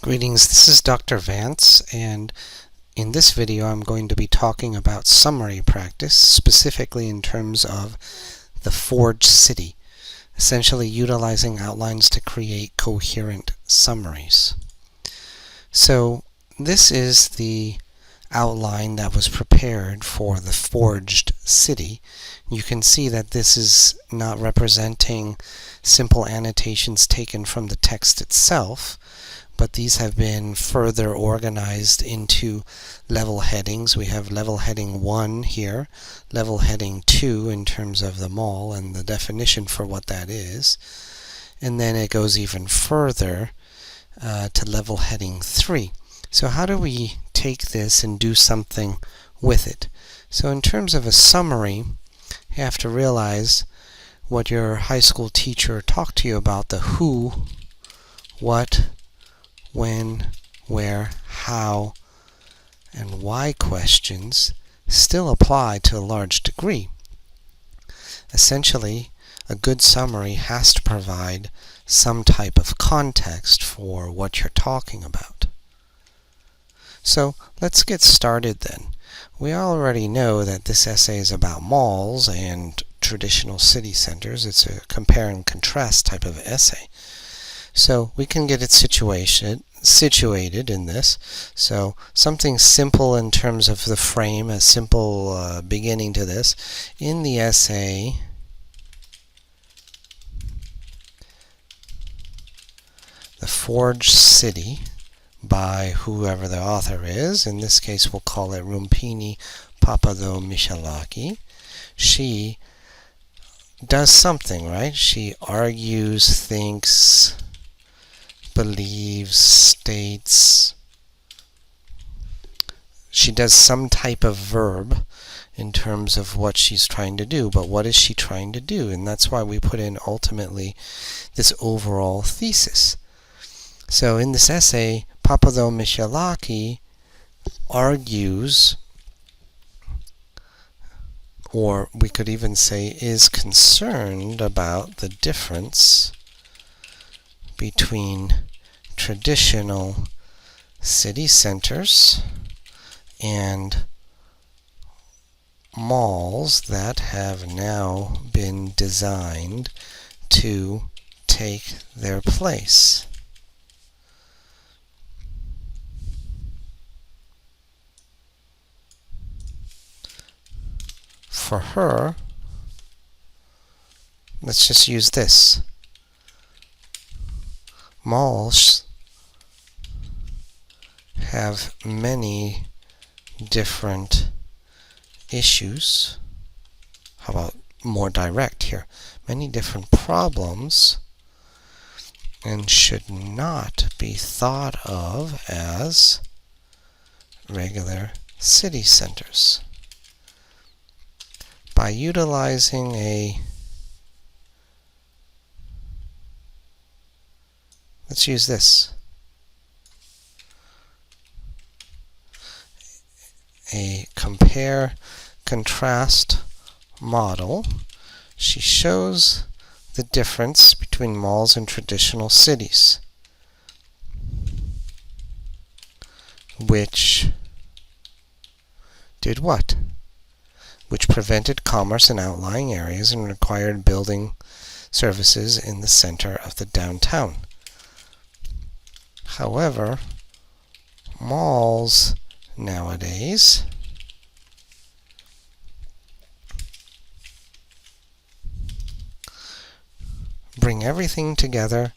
Greetings, this is Dr. Vance, and in this video I'm going to be talking about summary practice, specifically in terms of the forged city, essentially utilizing outlines to create coherent summaries. So this is the outline that was prepared for the forged city. You can see that this is not representing simple annotations taken from the text itself, but these have been further organized into level headings. We have level heading 1 here, level heading 2 in terms of the mall and the definition for what that is, and then it goes even further to level heading 3. So how do we take this and do something with it? So in terms of a summary, you have to realize what your high school teacher talked to you about, the who, what, when, where, how, and why questions still apply to a large degree. Essentially, a good summary has to provide some type of context for what you're talking about. So let's get started then. We already know that this essay is about malls and traditional city centers. It's a compare and contrast type of essay. So we can get it situated in this. So something simple in terms of the frame, a simple beginning to this. In the essay, The Forged City, by whoever the author is. In this case, we'll call it Rumpini Papadomichalaki. She does something, right? She argues, thinks, believes, states. She does some type of verb in terms of what she's trying to do, but what is she trying to do? And that's why we put in ultimately this overall thesis. So in this essay, Papadomichalaki argues, or we could even say is concerned about the difference between traditional city centers and malls that have now been designed to take their place. For her, let's just use this. Malls have many different issues. How about more direct here? Many different problems, and should not be thought of as regular city centers. By utilizing let's use this, a compare-contrast model, she shows the difference between malls and traditional cities, which did what? Which prevented commerce in outlying areas and required building services in the center of the downtown. However, malls nowadays bring everything together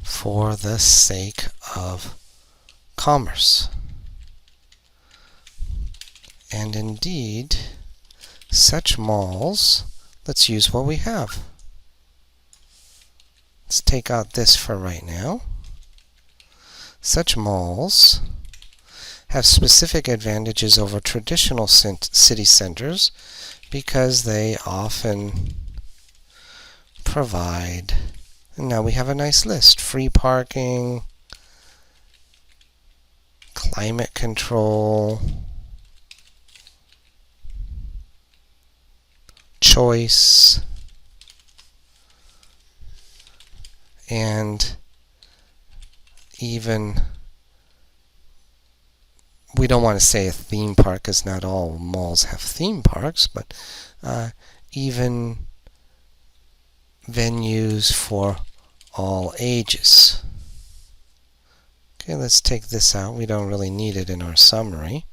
for the sake of commerce. And indeed, such malls, let's use what we have. Let's take out this for right now. Such malls have specific advantages over traditional city centers because they often provide, and now we have a nice list, free parking, climate control, choice, and even, we don't want to say a theme park because not all malls have theme parks, but even venues for all ages. Okay, let's take this out. We don't really need it in our summary.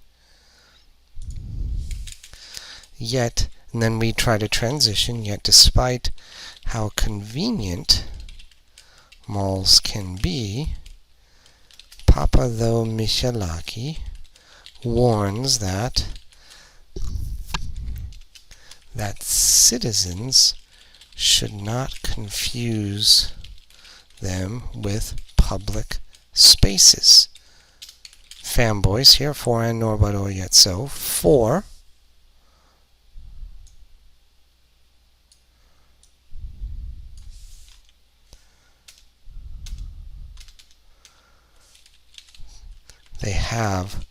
Yet, and then we try to transition, yet despite how convenient malls can be, Papa Michalaki warns that citizens should not confuse them with public spaces. Fanboys here, for and nor but or yet so, for they have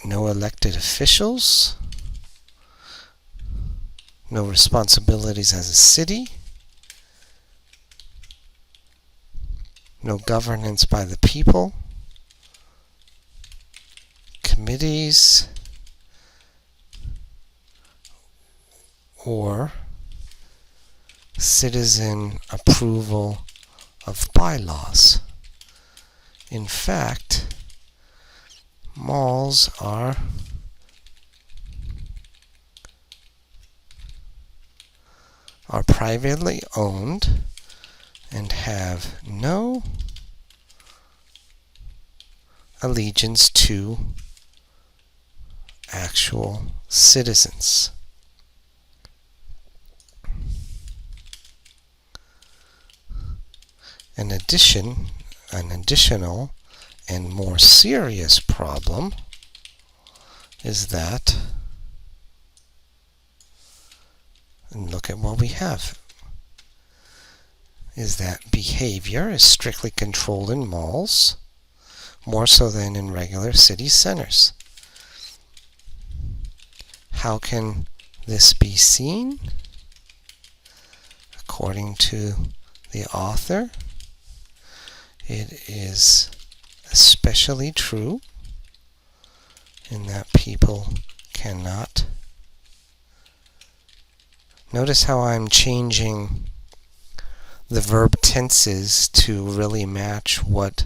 no elected officials, no responsibilities as a city, no governance by the people, committees, or citizen approval of bylaws. In fact, malls are privately owned and have no allegiance to actual citizens. An additional and more serious problem is that, and look at what we have, is that behavior is strictly controlled in malls, more so than in regular city centers. How can this be seen? According to the author, it is especially true in that people cannot. Notice how I'm changing the verb tenses to really match what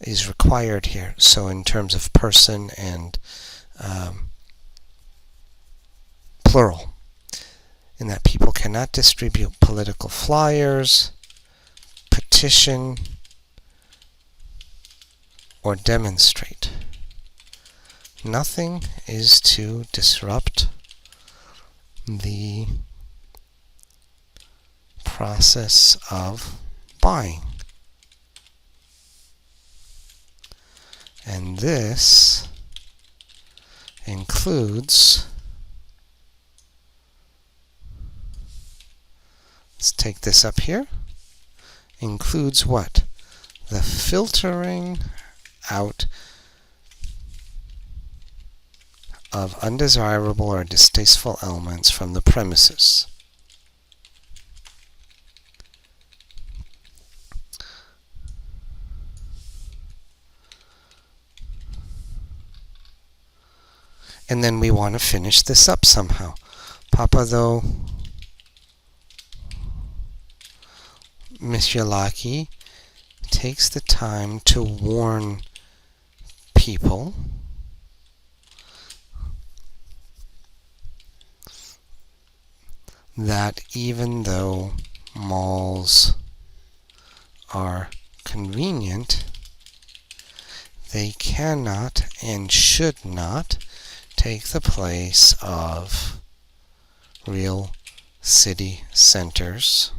is required here. So in terms of person and plural, in that people cannot distribute political flyers, petition, or demonstrate. Nothing is to disrupt the process of buying. And this includes, let's take this up here, includes what? The filtering out of undesirable or distasteful elements from the premises. And then we want to finish this up somehow. Papa Michalaki takes the time to warn people that even though malls are convenient, they cannot and should not take the place of real city centers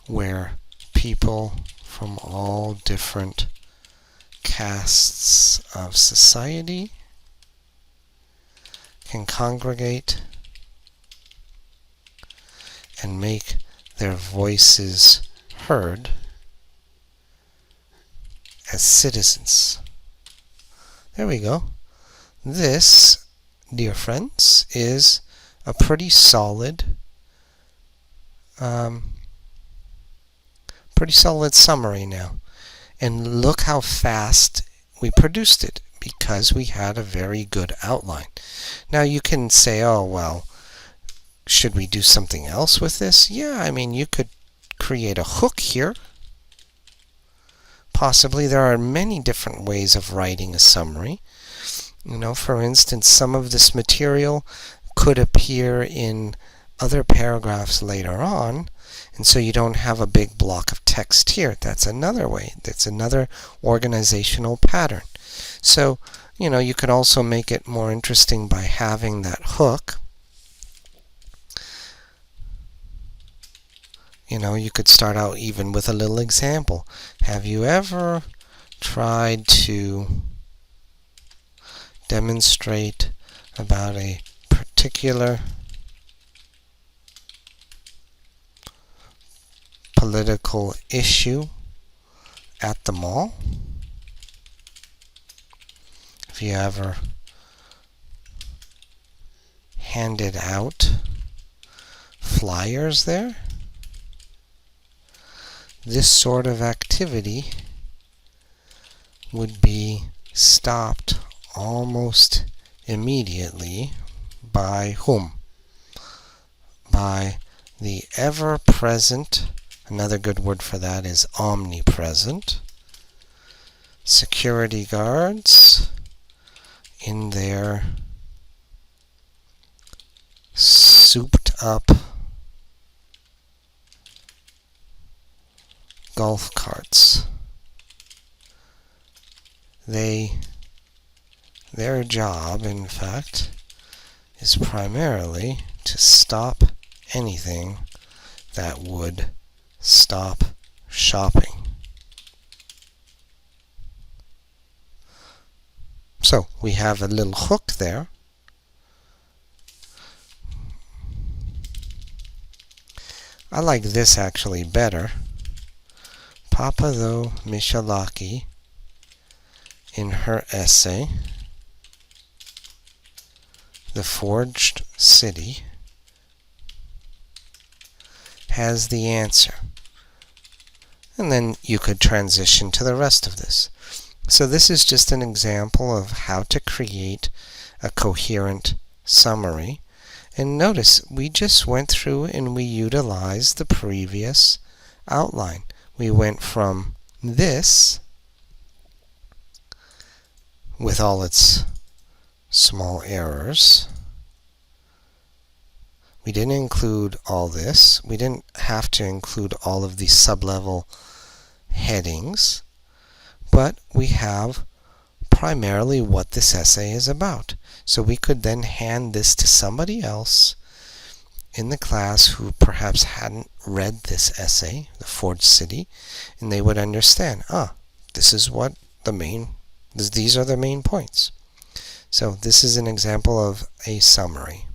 where people from all different castes of society can congregate and make their voices heard as citizens. There we go. This, dear friends, is a pretty solid pretty solid summary now. And look how fast we produced it, because we had a very good outline. Now you can say, oh, well, should we do something else with this? Yeah, I mean, you could create a hook here. Possibly there are many different ways of writing a summary. For instance, some of this material could appear in other paragraphs later on, and so you don't have a big block of text here. That's another way. That's another organizational pattern. So, you could also make it more interesting by having that hook. You could start out even with a little example. Have you ever tried to demonstrate about a particular political issue at the mall? Have you ever handed out flyers there? This sort of activity would be stopped almost immediately by whom? By the ever-present, another good word for that is omnipresent, security guards in their souped-up golf carts. Their job, in fact, is primarily to stop anything that would stop shopping. So we have a little hook there. I like this actually better. Papado Michalaki, in her essay, The Forged City, has the answer. And then you could transition to the rest of this. So this is just an example of how to create a coherent summary. And notice, we just went through and we utilized the previous outline. We went from this, with all its small errors. We didn't include all this. We didn't have to include all of these sublevel headings. But we have primarily what this essay is about. So we could then hand this to somebody else in the class who perhaps hadn't read this essay, The Forged City, and they would understand, this is what these are the main points. So this is an example of a summary.